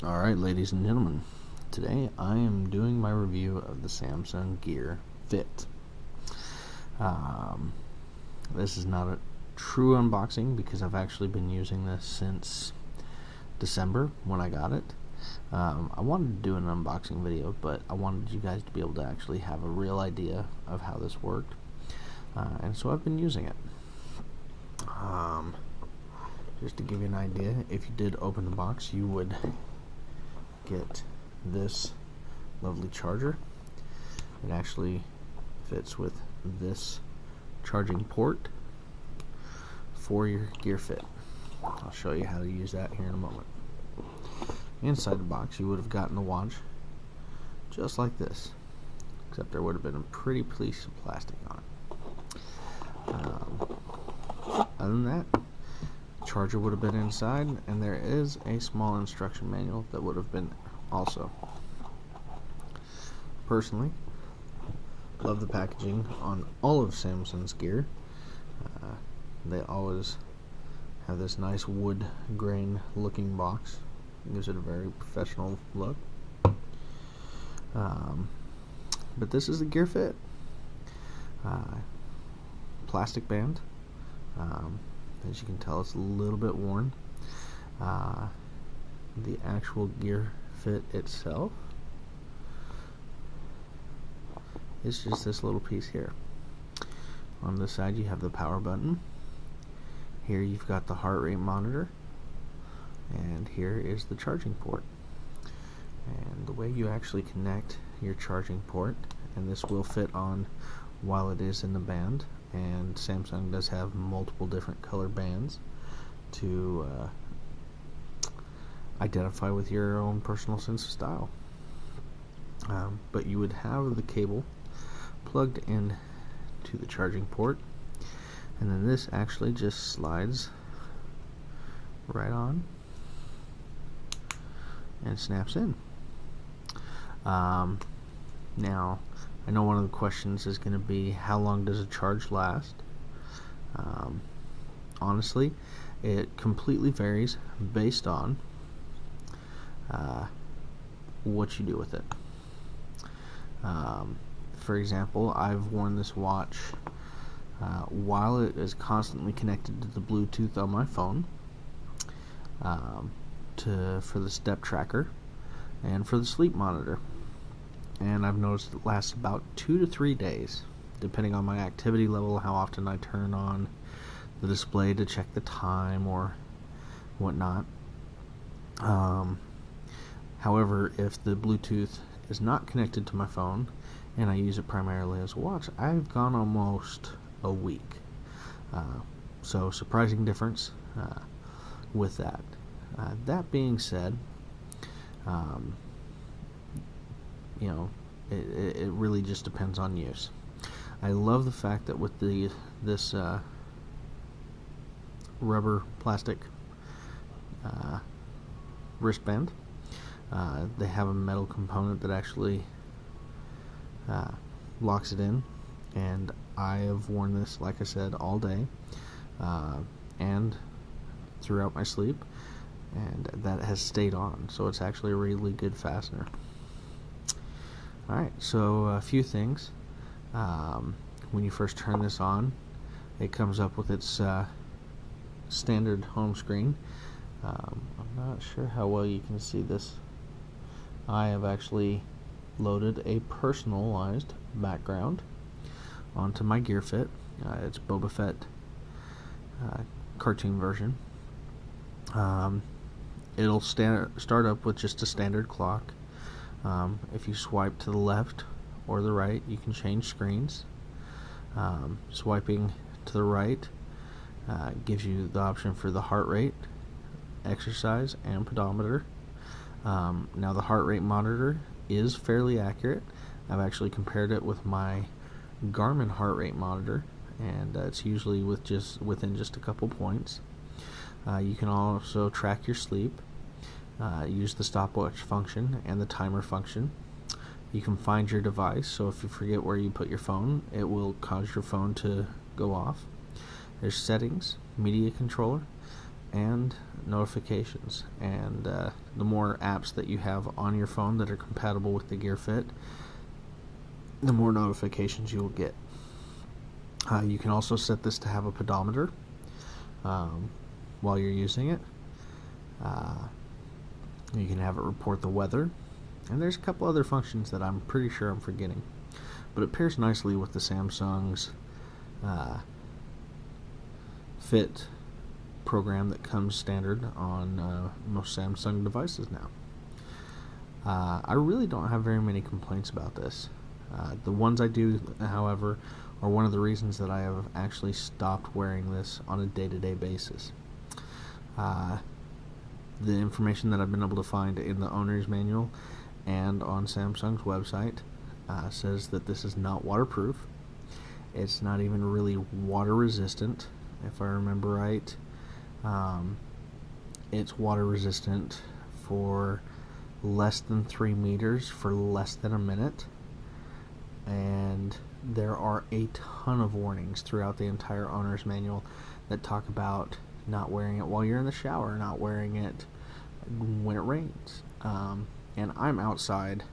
Alright, ladies and gentlemen, today I am doing my review of the Samsung Gear Fit. Um, this is not a true unboxing because I've actually been using this since December when I got it. I wanted to do an unboxing video, but I wanted you guys to be able to actually have a real idea of how this worked. And so I've been using it. Just to give you an idea, if you did open the box, you would get this lovely charger. It actually fits with this charging port for your Gear Fit. I'll show you how to use that here in a moment. Inside the box you would have gotten a watch just like this, except there would have been a pretty piece of plastic on it. Other than that, charger would have been inside, and there is a small instruction manual that would have been also. Personally, love the packaging on all of Samsung's gear. They always have this nice wood grain looking box. It gives it a very professional look. But this is the Gear Fit. Plastic band. As you can tell, it's a little bit worn. The actual Gear Fit itself is just this little piece here. On the side you have the power button. Here you've got the heart rate monitor, and here is the charging port. And the way you actually connect your charging port, and this will fit on while it is in the band, and Samsung does have multiple different color bands to identify with your own personal sense of style. But you would have the cable plugged in to the charging port, and then this actually just slides right on and snaps in. Now, I know one of the questions is going to be, how long does a charge last? Honestly, it completely varies based on what you do with it. For example, I've worn this watch while it is constantly connected to the Bluetooth on my phone, for the step tracker and for the sleep monitor, and I've noticed it lasts about 2 to 3 days depending on my activity level, how often I turn on the display to check the time or whatnot. However, if the Bluetooth is not connected to my phone and I use it primarily as a watch, I've gone almost a week. So surprising difference with that. That being said, you know, it really just depends on use. I love the fact that with this rubber plastic wristband, they have a metal component that actually locks it in, and I have worn this, like I said, all day and throughout my sleep, and that has stayed on, so it's actually a really good fastener. Alright, so a few things. When you first turn this on, it comes up with its standard home screen. I'm not sure how well you can see this. I have actually loaded a personalized background onto my Gear Fit. It's Boba Fett cartoon version. It'll start up with just a standard clock. If you swipe to the left or the right, you can change screens. Swiping to the right gives you the option for the heart rate, exercise, and pedometer. Now the heart rate monitor is fairly accurate. I've actually compared it with my Garmin heart rate monitor, and it's usually within just a couple points. You can also track your sleep, use the stopwatch function and the timer function. You can find your device, so if you forget where you put your phone, it will cause your phone to go off. There's settings, media controller, and notifications. And the more apps that you have on your phone that are compatible with the Gear Fit, the more notifications you will get. You can also set this to have a pedometer while you're using it. You can have it report the weather, and there's a couple other functions that I'm pretty sure I'm forgetting, but it pairs nicely with the Samsung's Fit program that comes standard on most Samsung devices now. I really don't have very many complaints about this. The ones I do, however, are one of the reasons that I have actually stopped wearing this on a day-to-day basis. The information that I've been able to find in the owner's manual and on Samsung's website says that this is not waterproof. It's not even really water resistant, if I remember right. It's water resistant for less than 3 meters for less than a minute, and there are a ton of warnings throughout the entire owner's manual that talk about not wearing it while you're in the shower, not wearing it when it rains. And I'm outside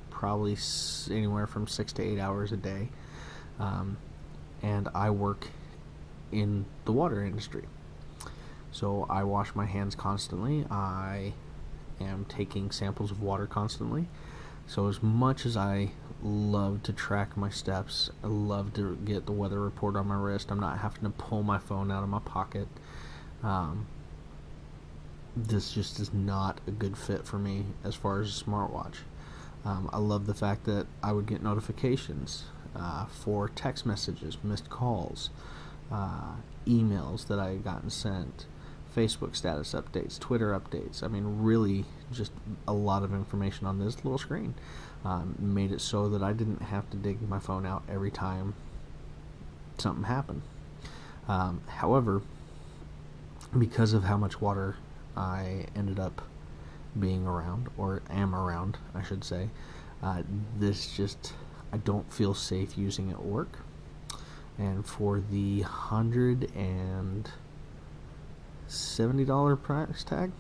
probably anywhere from 6 to 8 hours a day, and I work in the water industry, so I wash my hands constantly. I am taking samples of water constantly. So as much as I love to track my steps, I love to get the weather report on my wrist, I'm not having to pull my phone out of my pocket. This just is not a good fit for me as far as a smartwatch. I love the fact that I would get notifications for text messages, missed calls, emails that I had gotten sent, Facebook status updates, Twitter updates. I mean, really just a lot of information on this little screen. Made it so that I didn't have to dig my phone out every time something happened. However, because of how much water I ended up being around, or am around, I should say, this just, I don't feel safe using it at work. And for the $170 price tag,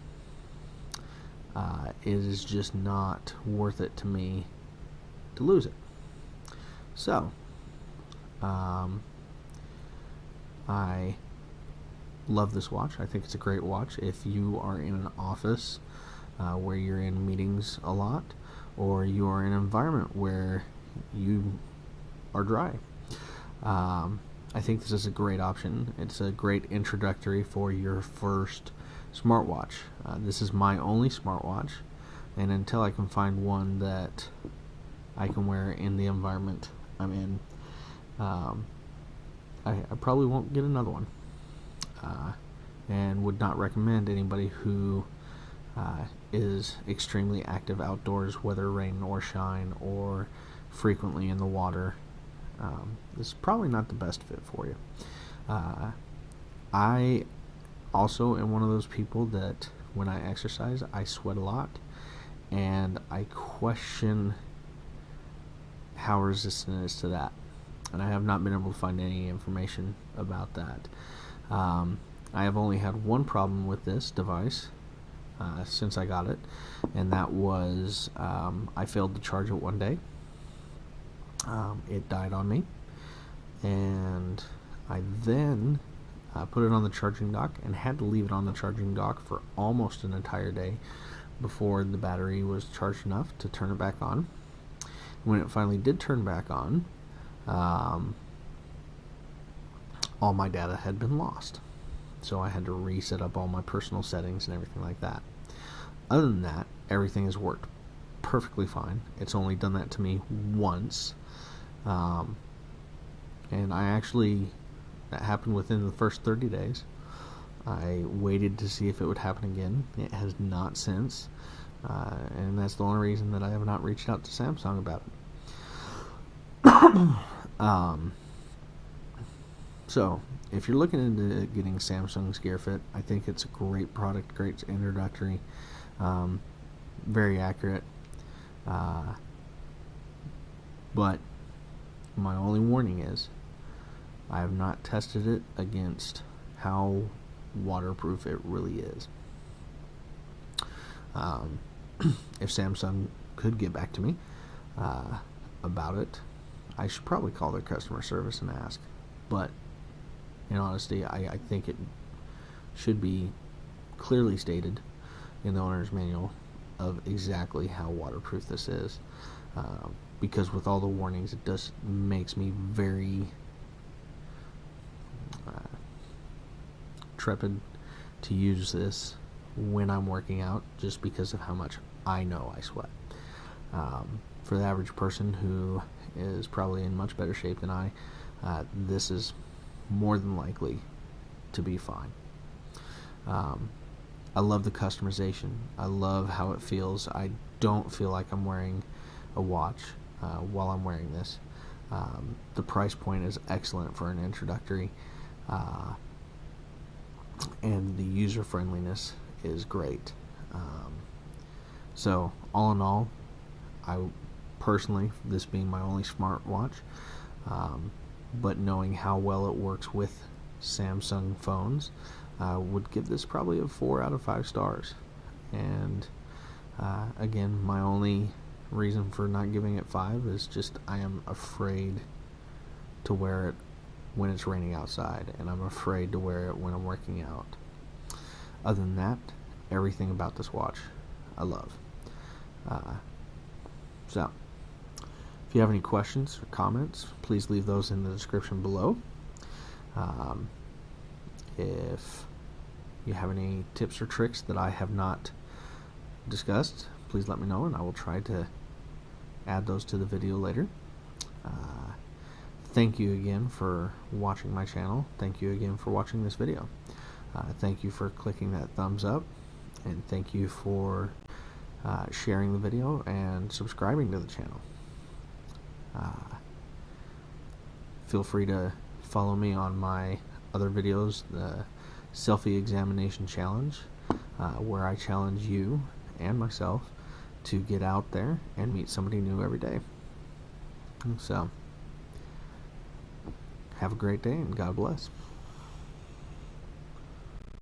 it is just not worth it to me to lose it. So, I love this watch. I think it's a great watch if you are in an office where you're in meetings a lot, or you are in an environment where you are dry. I think this is a great option. It's a great introductory for your first smartwatch. This is my only smartwatch, and until I can find one that I can wear in the environment I'm in, I probably won't get another one, and would not recommend anybody who is extremely active outdoors, whether rain or shine, or frequently in the water. This is probably not the best fit for you. I also am one of those people that when I exercise, I sweat a lot, and I question how resistant it is to that, and I have not been able to find any information about that. I have only had one problem with this device since I got it, and that was I failed to charge it one day. It died on me, and I then put it on the charging dock and had to leave it on the charging dock for almost an entire day before the battery was charged enough to turn it back on. When it finally did turn back on, all my data had been lost, so I had to reset up all my personal settings and everything like that. Other than that, everything has worked perfectly fine. It's only done that to me once, and that happened within the first 30 days. I waited to see if it would happen again. It has not since, and that's the only reason that I have not reached out to Samsung about it. So, if you're looking into getting Samsung's Gear Fit, I think it's a great product, great introductory, very accurate, but my only warning is I have not tested it against how waterproof it really is. If Samsung could get back to me about it, I should probably call their customer service and ask. But in honesty, I think it should be clearly stated in the owner's manual of exactly how waterproof this is. Because with all the warnings, it just makes me very trepid to use this when I'm working out, just because of how much I know I sweat. For the average person who is probably in much better shape than I, this is more than likely to be fine. I love the customization. I love how it feels. I don't feel like I'm wearing a watch while I'm wearing this. The price point is excellent for an introductory, and the user friendliness is great. So all in all, I personally, this being my only smartwatch, but knowing how well it works with Samsung phones, would give this probably a 4 out of 5 stars. And again, my only reason for not giving it 5 is just I am afraid to wear it when it's raining outside, and I'm afraid to wear it when I'm working out. Other than that, everything about this watch I love. So if you have any questions or comments, please leave those in the description below. If you have any tips or tricks that I have not discussed, please let me know, and I will try to add those to the video later. Thank you again for watching my channel. Thank you again for watching this video. Thank you for clicking that thumbs up, and thank you for sharing the video and subscribing to the channel. Feel free to follow me on my other videos, the Selfie Examination Challenge, where I challenge you and myself to get out there and meet somebody new every day. So, have a great day and God bless.